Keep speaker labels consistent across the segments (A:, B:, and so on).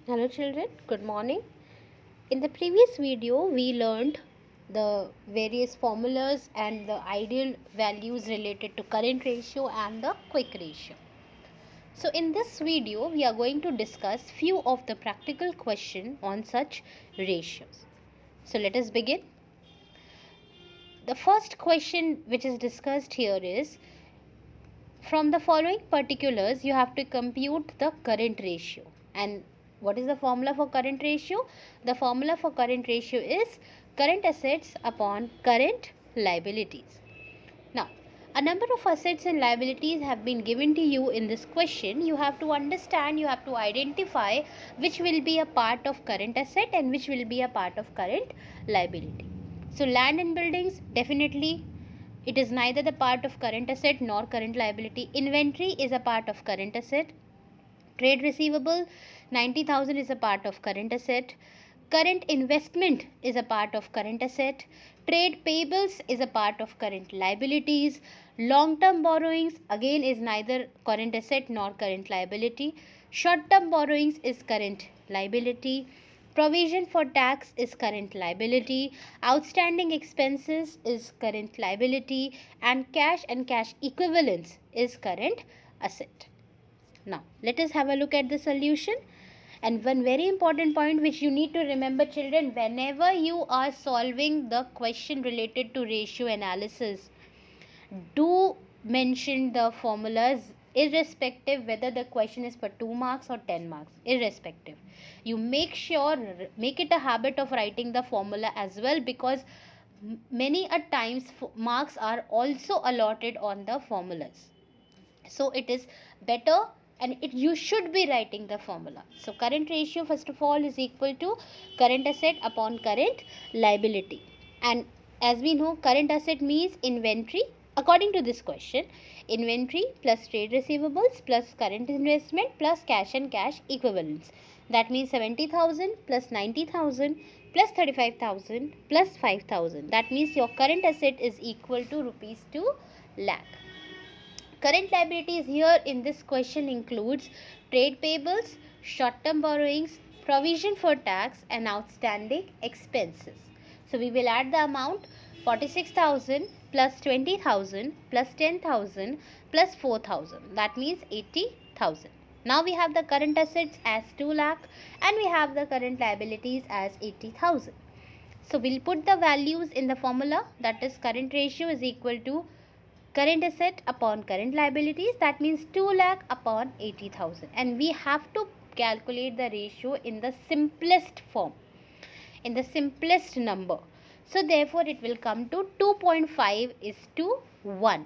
A: Hello children, good morning. In the previous video, we learned the various formulas and the ideal values related to current ratio and the quick ratio. So in this video, we are going to discuss few of the practical questions on such ratios. So let us begin. The first question which is discussed here is, from the following particulars, you have to compute the current ratio. And what is the formula for current ratio? The formula for current ratio is current assets upon current liabilities. Now, a number of assets and liabilities have been given to you in this question. You have to understand, you have to identify which will be a part of current asset and which will be a part of current liability. So, land and buildings, definitely it is neither the part of current asset nor current liability. Inventory is a part of current asset. Trade receivable 90,000 is a part of current asset. Current investment is a part of current asset. Trade payables is a part of current liabilities. Long term borrowings again is neither current asset nor current liability. Short term borrowings is current liability. Provision for tax is current liability. Outstanding expenses is current liability. And cash equivalents is current asset. Now, let us have a look at the solution. And one very important point which you need to remember, children, whenever you are solving the question related to ratio analysis, do mention the formulas irrespective whether the question is for 2 marks or 10 marks, irrespective. You make it a habit of writing the formula as well, because many a times marks are also allotted on the formulas. So it is better, and you should be writing the formula. So current ratio first of all is equal to current asset upon current liability. And as we know, current asset means inventory. According to this question, inventory plus trade receivables plus current investment plus cash and cash equivalents. That means 70,000 plus 90,000 plus 35,000 plus 5,000. That means your current asset is equal to rupees 2 lakh. Current liabilities here in this question includes trade payables, short-term borrowings, provision for tax and outstanding expenses. So we will add the amount 46,000 plus 20,000 plus 10,000 plus 4,000. That means 80,000. Now we have the current assets as 2 lakh and we have the current liabilities as 80,000. So we'll put the values in the formula, that is current ratio is equal to current asset upon current liabilities. That means 2 lakh upon 80,000, and we have to calculate the ratio in the simplest form, in the simplest number. So therefore it will come to 2.5 is to 1.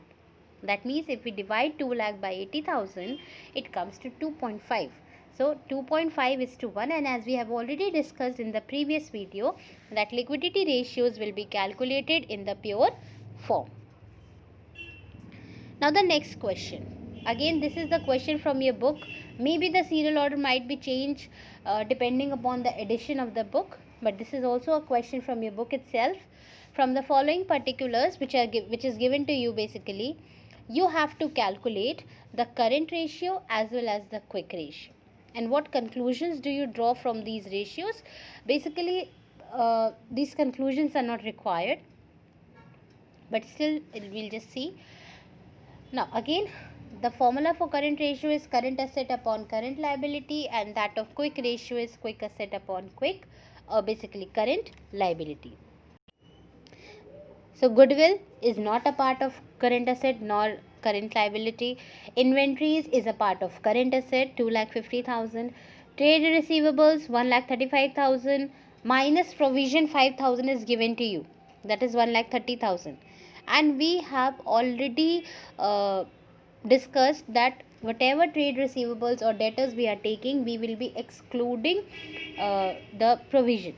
A: That means if we divide 2 lakh by 80,000, it comes to 2.5. So 2.5 is to 1, and as we have already discussed in the previous video, that liquidity ratios will be calculated in the pure form. Now the next question. Again, this is the question from your book. Maybe the serial order might be changed depending upon the edition of the book. But this is also a question from your book itself. From the following particulars which is given to you, basically, you have to calculate the current ratio as well as the quick ratio. And what conclusions do you draw from these ratios? Basically, these conclusions are not required. But still, we'll just see. Now again, the formula for current ratio is current asset upon current liability, and that of quick ratio is quick asset upon quick, basically current liability. So goodwill is not a part of current asset nor current liability. Inventories is a part of current asset, 2,50,000. Trade receivables 1,35,000 minus provision 5,000 is given to you. That is 1,30,000. And we have already discussed that whatever trade receivables or debtors we are taking, we will be excluding the provision.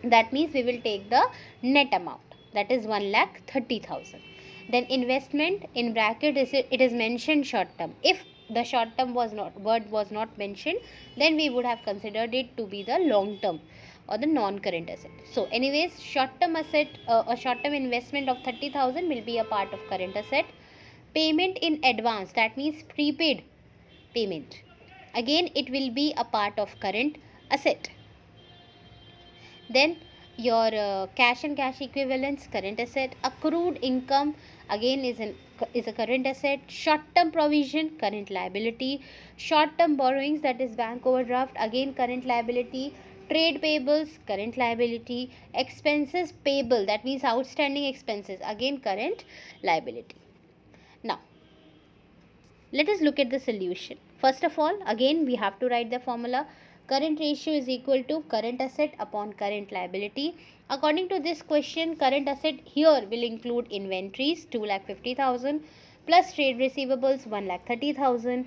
A: That means we will take the net amount, that is 1,30,000. Then investment, in bracket it is mentioned short term. If the short term word was not mentioned, then we would have considered it to be the long term or the non-current asset. So anyways, short-term asset or short-term investment of 30,000 will be a part of current asset. Payment in advance, that means prepaid payment, again it will be a part of current asset. Then your cash and cash equivalents, current asset. Accrued income, again is a current asset. Short term provision, current liability. Short term borrowings, that is bank overdraft, again current liability. Trade payables, current liability. Expenses payable, that means outstanding expenses, again current liability. Now let us look at the solution. First of all, again we have to write the formula. Current ratio is equal to current asset upon current liability. According to this question, current asset here will include inventories 2,50,000 plus trade receivables 1,30,000,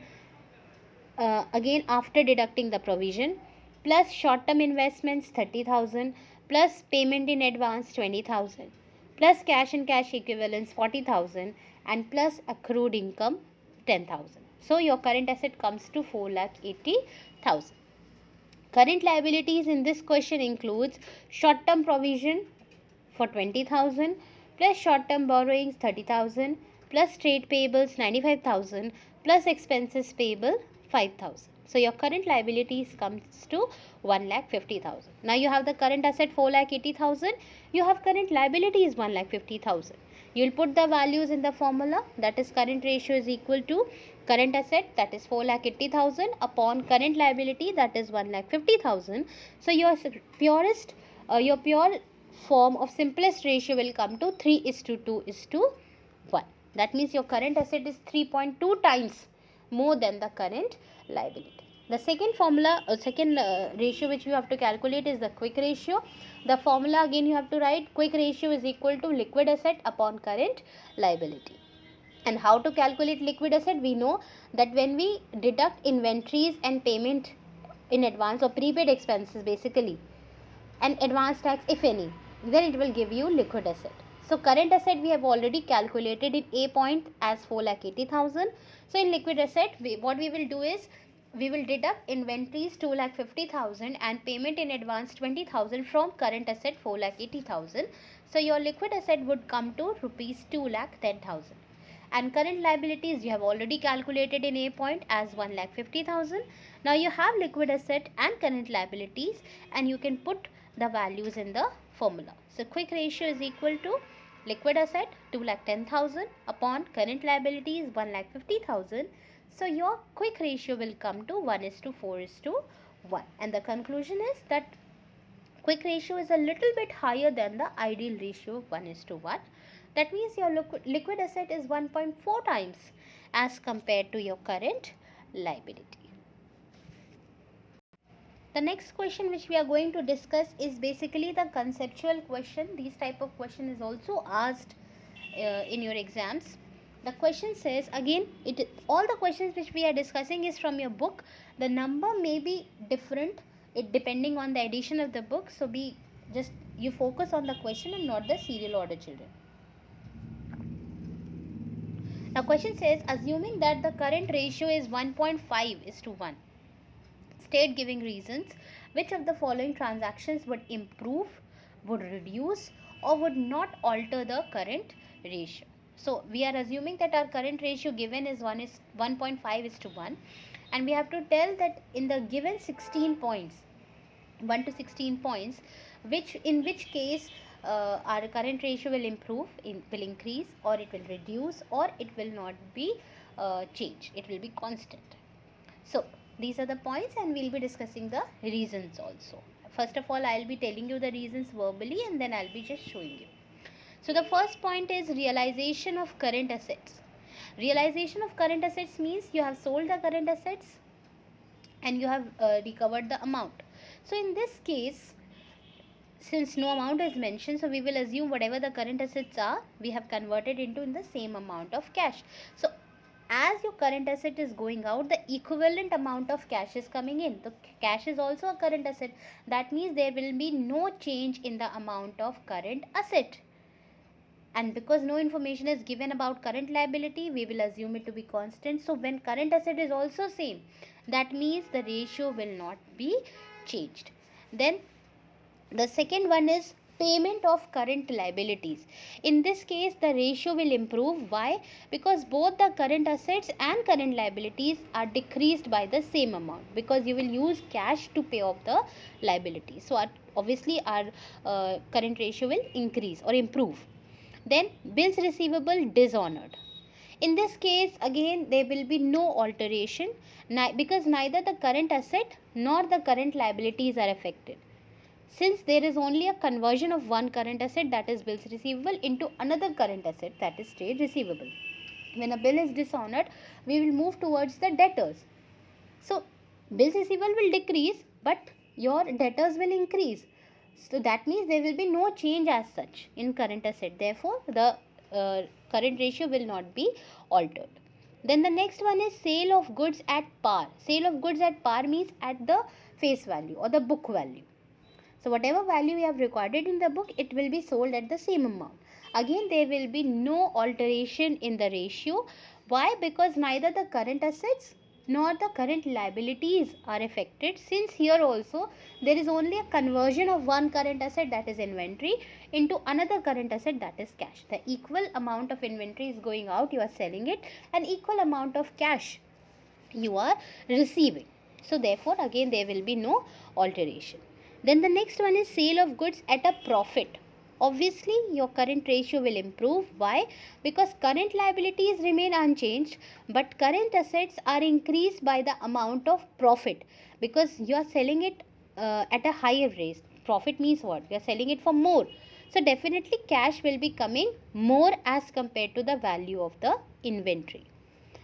A: again after deducting the provision, plus short term investments 30,000, plus payment in advance 20,000, plus cash and cash equivalents 40,000, and plus accrued income 10,000. So your current asset comes to 4,80,000. Current liabilities in this question includes short term provision for 20,000 plus short term borrowings 30,000 plus trade payables 95,000 plus expenses payable 5,000. So your current liabilities comes to 1,50,000. Now you have the current asset 4,80,000. You have current liabilities 1,50,000. You will put the values in the formula, that is current ratio is equal to current asset, that is 4,80,000, upon current liability, that is 1,50,000. So your pure form of simplest ratio will come to 3:2:1. That means your current asset is 3.2 times more than the current liability. The second ratio which you have to calculate is the quick ratio. The formula again you have to write, quick ratio is equal to liquid asset upon current liability. And how to calculate liquid asset? We know that when we deduct inventories and payment in advance or prepaid expenses basically, and advance tax if any, then it will give you liquid asset. So current asset we have already calculated in A point as 4,80,000. So in liquid asset, what we will do is we will deduct inventories 2,50,000 and payment in advance 20,000 from current asset 4,80,000. So your liquid asset would come to rupees 2,10,000. And current liabilities you have already calculated in A point as 1,50,000. Now you have liquid asset and current liabilities, and you can put the values in the formula. So quick ratio is equal to liquid asset 2,10,000 upon current liabilities 1,50,000. So your quick ratio will come to 1:4:1. And the conclusion is that quick ratio is a little bit higher than the ideal ratio of 1:1. That means your liquid asset is 1.4 times as compared to your current liability. The next question which we are going to discuss is basically the conceptual question. These type of question is also asked in your exams. The question says, again, all the questions which we are discussing is from your book. The number may be different depending on the edition of the book. So you focus on the question and not the serial order, children. Now question says, assuming that the current ratio is 1.5:1, state giving reasons which of the following transactions would improve, would reduce, or would not alter the current ratio. So we are assuming that our current ratio given is 1.5:1, and we have to tell that in the given 16 points, 1 to 16 points, in which case our current ratio will improve, will increase, or it will reduce, or it will not be changed, it will be constant. So these are the points, and we'll be discussing the reasons also. First of all, I'll be telling you the reasons verbally, and then I'll be just showing you. So the first point is realization of current assets. Realization of current assets means you have sold the current assets and you have recovered the amount. So in this case, since no amount is mentioned, so we will assume whatever the current assets are, we have converted into in the same amount of cash. So as your current asset is going out, the equivalent amount of cash is coming in. The cash is also a current asset. That means there will be no change in the amount of current asset. And because no information is given about current liability, we will assume it to be constant. So when current asset is also same, that means the ratio will not be changed. Then the second one is payment of current liabilities. In this case, the ratio will improve. Why? Because both the current assets and current liabilities are decreased by the same amount, because you will use cash to pay off the liabilities. So obviously our current ratio will increase or improve. Then bills receivable dishonored. In this case, again there will be no alteration, because neither the current asset nor the current liabilities are affected, since there is only a conversion of one current asset, that is bills receivable, into another current asset, that is trade receivable. When a bill is dishonored, we will move towards the debtors. So bills receivable will decrease, but your debtors will increase. So that means there will be no change as such in current asset. Therefore, the current ratio will not be altered. Then the next one is sale of goods at par. Sale of goods at par means at the face value or the book value. So whatever value you have recorded in the book, it will be sold at the same amount. Again, there will be no alteration in the ratio. Why? Because neither the current assets nor the current liabilities are affected, since here also there is only a conversion of one current asset, that is inventory, into another current asset, that is cash. The equal amount of inventory is going out, you are selling it, and equal amount of cash you are receiving. So therefore again there will be no alteration. Then the next one is sale of goods at a profit. Obviously your current ratio will improve. Why? Because current liabilities remain unchanged, but current assets are increased by the amount of profit, because you are selling it at a higher rate. Profit means what? You are selling it for more. So definitely cash will be coming more as compared to the value of the inventory.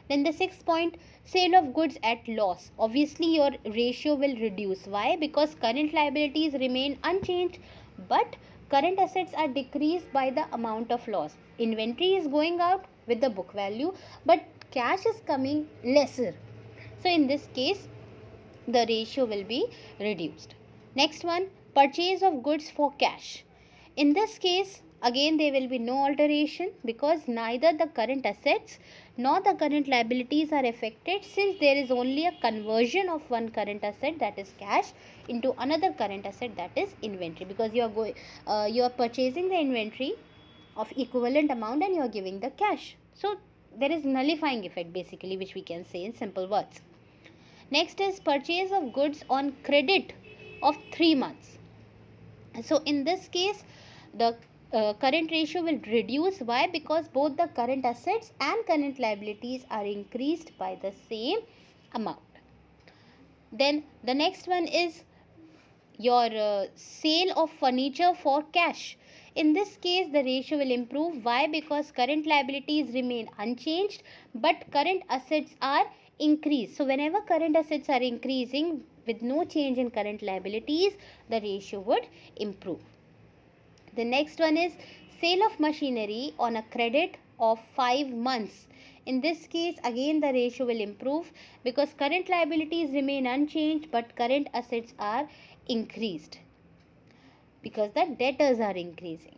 A: Then the sixth point, sale of goods at loss. Obviously your ratio will reduce. Why? Because current liabilities remain unchanged, but current assets are decreased by the amount of loss. Inventory is going out with the book value, but cash is coming lesser. So in this case, the ratio will be reduced. Next one, purchase of goods for cash. In this case, again there will be no alteration, because neither the current assets nor the current liabilities are affected, since there is only a conversion of one current asset, that is cash, into another current asset, that is inventory, because you are purchasing the inventory of equivalent amount and you are giving the cash. So there is nullifying effect basically, which we can say in simple words. Next is purchase of goods on credit of 3 months. So in this case, the current ratio will reduce. Why? Because both the current assets and current liabilities are increased by the same amount. Then the next one is your sale of furniture for cash. In this case, the ratio will improve. Why? Because current liabilities remain unchanged, but current assets are increased. So whenever current assets are increasing with no change in current liabilities, the ratio would improve. The next one is sale of machinery on a credit of 5 months. In this case, again the ratio will improve, because current liabilities remain unchanged, but current assets are increased, because the debtors are increasing.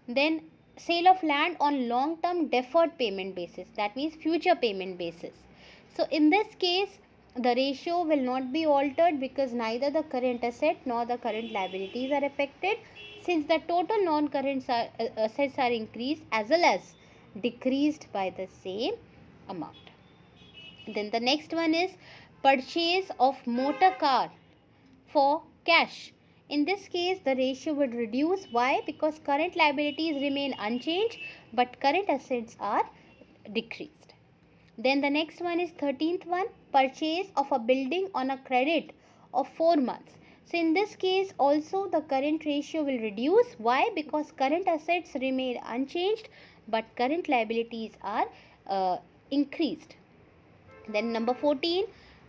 A: Then sale of land on long term deferred payment basis, that means future payment basis. So in this case, the ratio will not be altered, because neither the current asset nor the current liabilities are affected, since the total non-current assets are increased as well as decreased by the same amount. Then the next one is purchase of motor car for cash. In this case, the ratio would reduce. Why? Because current liabilities remain unchanged, but current assets are decreased. Then the next one is 13th one, purchase of a building on a credit of 4 months. So in this case also the current ratio will reduce. Why? Because current assets remain unchanged, but current liabilities are increased. Then number 14,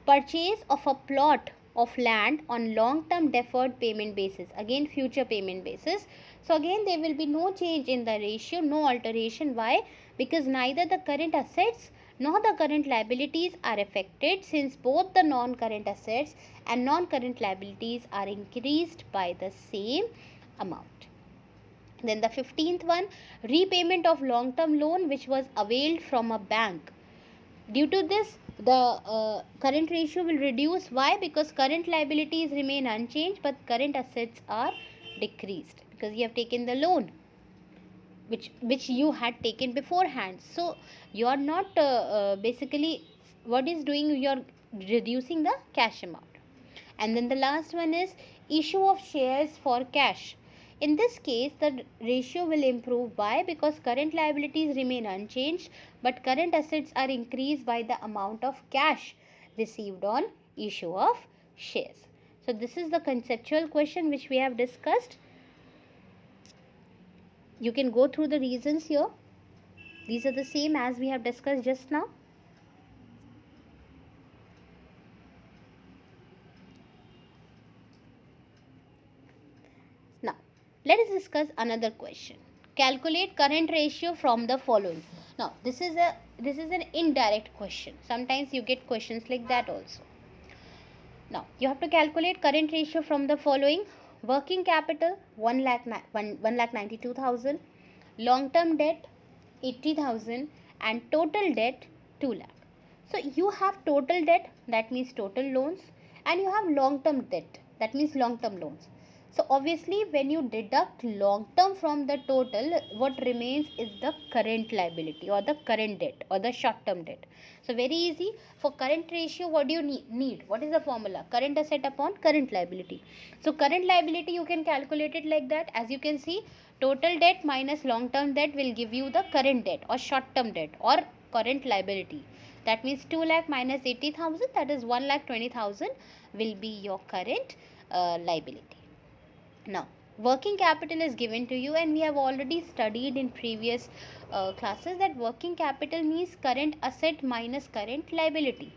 A: purchase of a plot of land on long term deferred payment basis, again future payment basis. So again there will be no change in the ratio, no alteration. Why? Because neither the current assets nor the current liabilities are affected, since both the non-current assets and non-current liabilities are increased by the same amount. Then the 15th one, repayment of long-term loan which was availed from a bank. Due to this, the current ratio will reduce. Why? Because current liabilities remain unchanged, but current assets are decreased, because you have taken the loan which you had taken beforehand. So you are not basically what is doing, you are reducing the cash amount. And then the last one is issue of shares for cash. In this case, the ratio will improve. Why? Because current liabilities remain unchanged, but current assets are increased by the amount of cash received on issue of shares. So this is the conceptual question which we have discussed. You can go through the reasons here. These are the same as we have discussed just now. Now, let us discuss another question. Calculate current ratio from the following. Now, this is an indirect question. Sometimes you get questions like that also. Now, you have to calculate current ratio from the following. Working capital 1,92,000, long-term debt 80,000, and total debt 2 lakh. So you have total debt, that means total loans, and you have long-term debt, that means long-term loans. So obviously when you deduct long-term from the total, what remains is the current liability or the current debt or the short-term debt. So very easy. For current ratio, what do you need? What is the formula? Current asset upon current liability. So current liability, you can calculate it like that. As you can see, total debt minus long-term debt will give you the current debt or short-term debt or current liability. That means 2 lakh minus 80,000, that is 1,20,000 will be your current liability. Now, working capital is given to you, and we have already studied in previous classes that working capital means current asset minus current liability.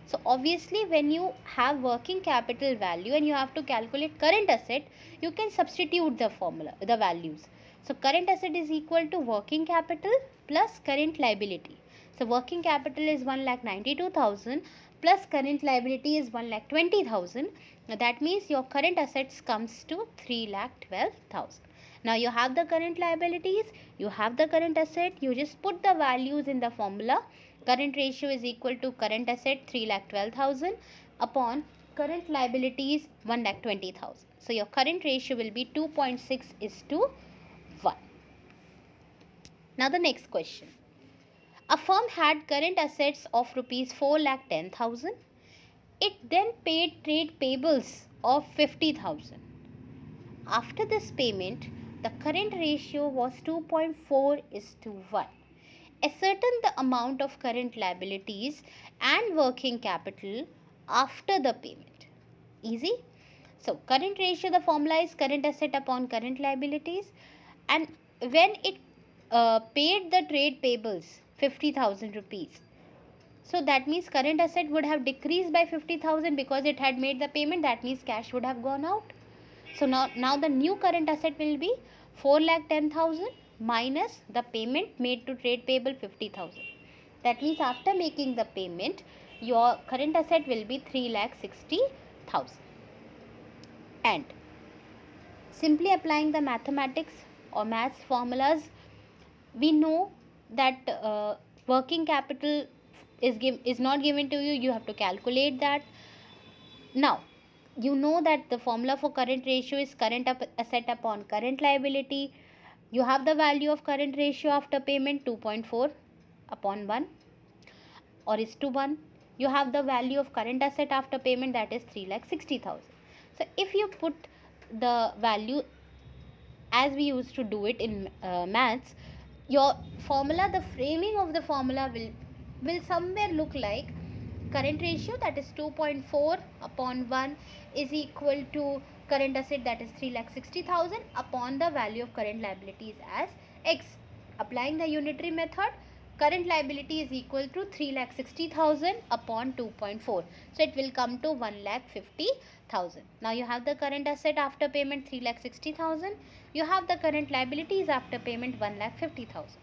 A: So obviously when you have working capital value and you have to calculate current asset, you can substitute the formula, the values. So current asset is equal to working capital plus current liability. So working capital is 1,92,000 plus current liability is 1,20,000. That means your current assets comes to 3,12,000. Now you have the current liabilities, you have the current asset, you just put the values in the formula. Current ratio is equal to current asset 3,12,000 upon current liabilities 1,20,000. So your current ratio will be 2.6:1. Now the next question. A firm had current assets of rupees 4,10,000. It then paid trade payables of 50,000. After this payment, the current ratio was 2.4:1. Ascertain the amount of current liabilities and working capital after the payment. Easy. So current ratio, the formula is current asset upon current liabilities, and when it paid the trade payables 50,000 rupees, so that means current asset would have decreased by 50,000 because it had made the payment. That means cash would have gone out. So now the new current asset will be 4,10,000 minus the payment made to trade payable 50,000. That means after making the payment, your current asset will be 3,60,000. And simply applying the mathematics or maths formulas, we know that working capital is not given to you. You have to calculate that. Now you know that the formula for current ratio is current asset upon current liability. You have the value of current ratio after payment 2.4/1 or is to 1. You have the value of current asset after payment, that is 3,60,000. So if you put the value as we used to do it in maths, your formula, the framing of the formula will somewhere look like current ratio, that is 2.4/1 is equal to current asset, that is 3,60,000 upon the value of current liabilities as x. Applying the unitary method, current liability is equal to 3,60,000 upon 2.4. So it will come to 1,50,000. Now you have the current asset after payment 3,60,000. You have the current liabilities after payment 1,50,000.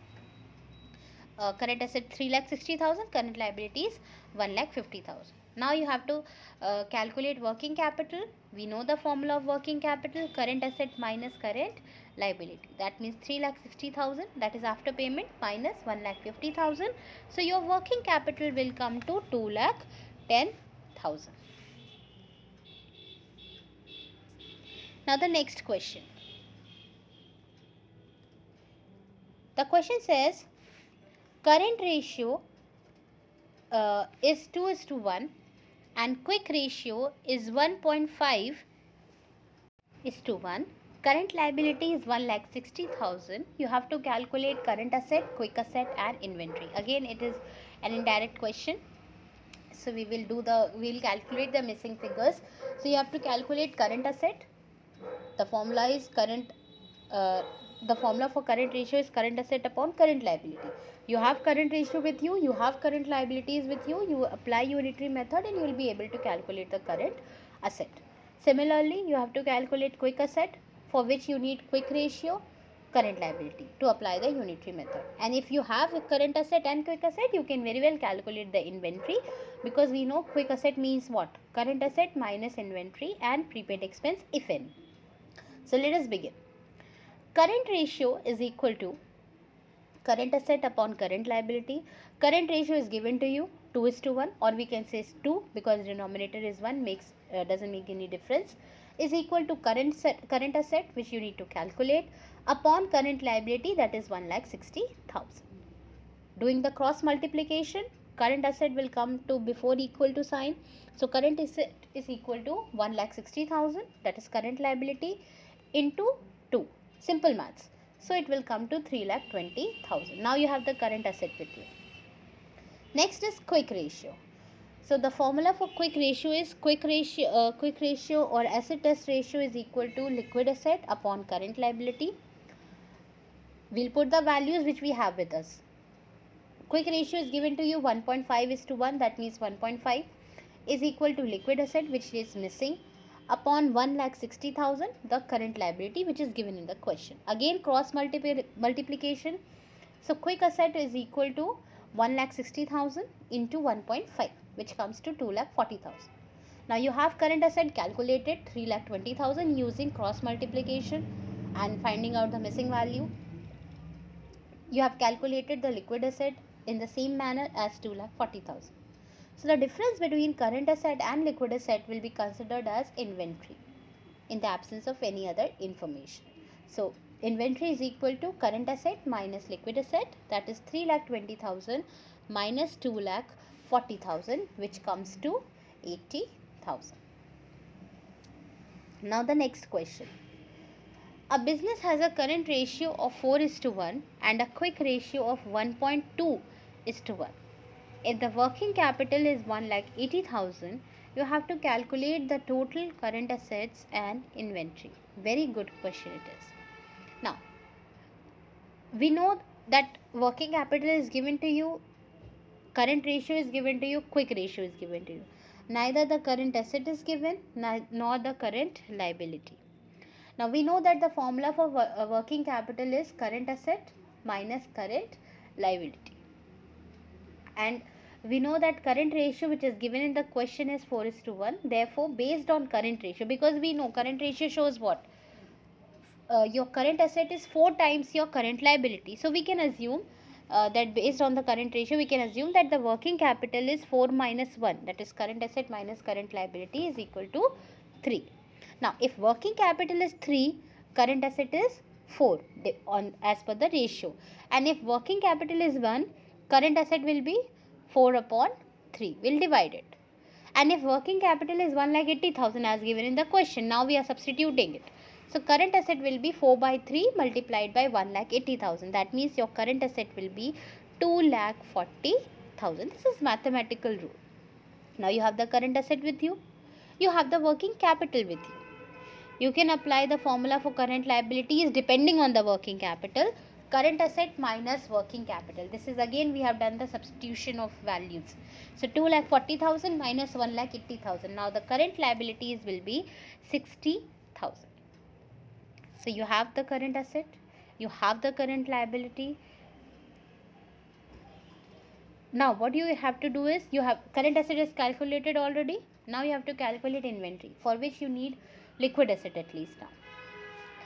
A: Current asset 3,60,000, current liabilities 1,50,000. Now you have to calculate working capital. We know the formula of working capital, current asset minus current liability. That means 3,60,000, that is after payment, minus 1,50,000. So your working capital will come to 2,10,000. Now the next question. The question says current ratio is 2:1 and quick ratio is 1.5:1. Current liability is 1,60,000. You have to calculate current asset, quick asset and inventory. Again, it is an indirect question. So we'll calculate the missing figures. So you have to calculate current asset. The formula is the formula for current ratio is current asset upon current liability. You have current ratio with you, you have current liabilities with you, you apply unitary method and you will be able to calculate the current asset. Similarly, you have to calculate quick asset, for which you need quick ratio, current liability to apply the unitary method. And if you have a current asset and quick asset, you can very well calculate the inventory, because we know quick asset means what? Current asset minus inventory and prepaid expense, if any. So let us begin. Current ratio is equal to current asset upon current liability. Current ratio is given to you 2:1, or we can say 2 because denominator is 1, doesn't make any difference, is equal to current asset, which you need to calculate, upon current liability, that is 1,60,000. Doing the cross multiplication, current asset will come to before equal to sign. So current asset is equal to 1,60,000, that is current liability, into 2. Simple maths. So it will come to 3,20,000. Now you have the current asset with you. Next is quick ratio. So the formula for quick ratio is quick ratio or asset test ratio is equal to liquid asset upon current liability. We'll put the values which we have with us. Quick ratio is given to you 1.5:1, that means 1.5 is equal to liquid asset, which is missing, upon 1,60,000, the current liability, which is given in the question. Again cross multiplication. So quick asset is equal to 1,60,000 into 1.5, which comes to 2,40,000. Now you have current asset calculated 3,20,000 using cross multiplication and finding out the missing value. You have calculated the liquid asset in the same manner as 2,40,000. So the difference between current asset and liquid asset will be considered as inventory in the absence of any other information. So inventory is equal to current asset minus liquid asset, that is 3,20,000 minus 2,40,000, which comes to 80,000. Now the next question. A business has a current ratio of 4:1 and a quick ratio of 1.2:1. If the working capital is 1,80,000, you have to calculate the total current assets and inventory. Very good question it is. Now, we know that working capital is given to you, current ratio is given to you, quick ratio is given to you. Neither the current asset is given nor the current liability. Now we know that the formula for working capital is current asset minus current liability. And we know that current ratio, which is given in the question, is 4:1. Therefore, based on current ratio, because we know current ratio shows what? Your current asset is 4 times your current liability. So we can assume that based on the current ratio, we can assume that the working capital is 4 minus 1. That is current asset minus current liability is equal to 3. Now, if working capital is 3, current asset is 4 as per the ratio. And if working capital is 1, current asset will be 4 upon 3. We'll divide it. And if working capital is 1,80,000 as given in the question, now we are substituting it. So current asset will be 4 by 3 multiplied by 1,80,000. That means your current asset will be 2,40,000. This is mathematical rule. Now you have the current asset with you. You have the working capital with you. You can apply the formula for current liabilities depending on the working capital. Current asset minus working capital. This is again we have done the substitution of values. So 2,40,000 minus 1,80,000. Now the current liabilities will be 60,000. So you have the current asset, you have the current liability. Now what you have to do is, you have current asset is calculated already. Now you have to calculate inventory, for which you need liquid asset at least now.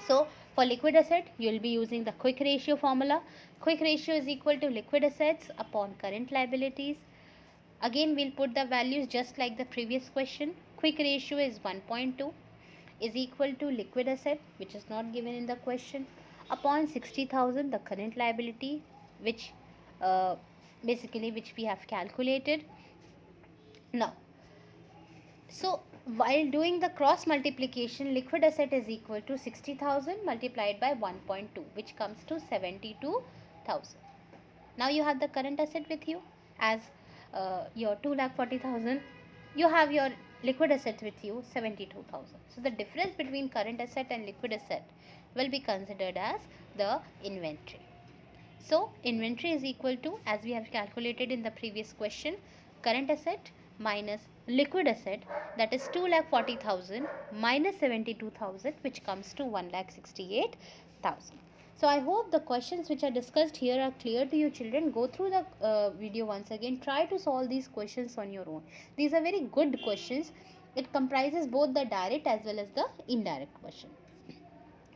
A: So for liquid asset, you will be using the quick ratio formula. Quick ratio is equal to liquid assets upon current liabilities. Again, we'll put the values just like the previous question. Quick ratio is 1.2 is equal to liquid asset, which is not given in the question, upon 60,000 the current liability, which which we have calculated. Now, so while doing the cross multiplication, liquid asset is equal to 60,000 multiplied by 1.2, which comes to 72,000. Now you have the current asset with you as your 2,40,000. You have your liquid asset with you 72,000. So the difference between current asset and liquid asset will be considered as the inventory. So inventory is equal to, as we have calculated in the previous question, current asset minus liquid asset, that is 2,40,000 minus 72,000, which comes to 1,68,000. So I hope the questions which are discussed here are clear to you children. Go through the video once again. Try to solve these questions on your own. These are very good questions. It comprises both the direct as well as the indirect question.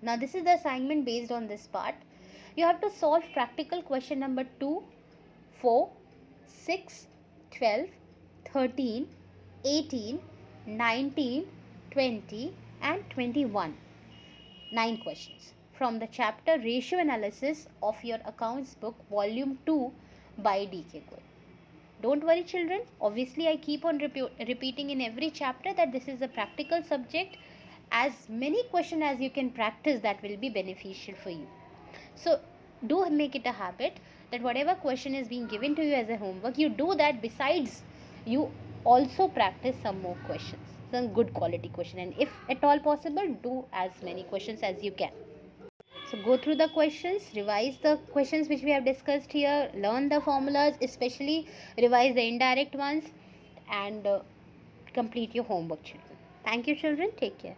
A: Now this is the assignment based on this part. You have to solve practical question number 2, 4, 6, 12, 13, 18, 19, 20 and 21. 9 questions from the chapter Ratio Analysis of your accounts book volume 2 by D.K. Goyal. Don't worry children, obviously I keep on repeating in every chapter that this is a practical subject. As many questions as you can practice, that will be beneficial for you. So do make it a habit that whatever question is being given to you as a homework, you do that. Besides, you also practice some more questions, some good quality question, and if at all possible, do as many questions as you can. So go through the questions, revise the questions which we have discussed here, learn the formulas, especially revise the indirect ones, and complete your homework children. Thank you children, take care.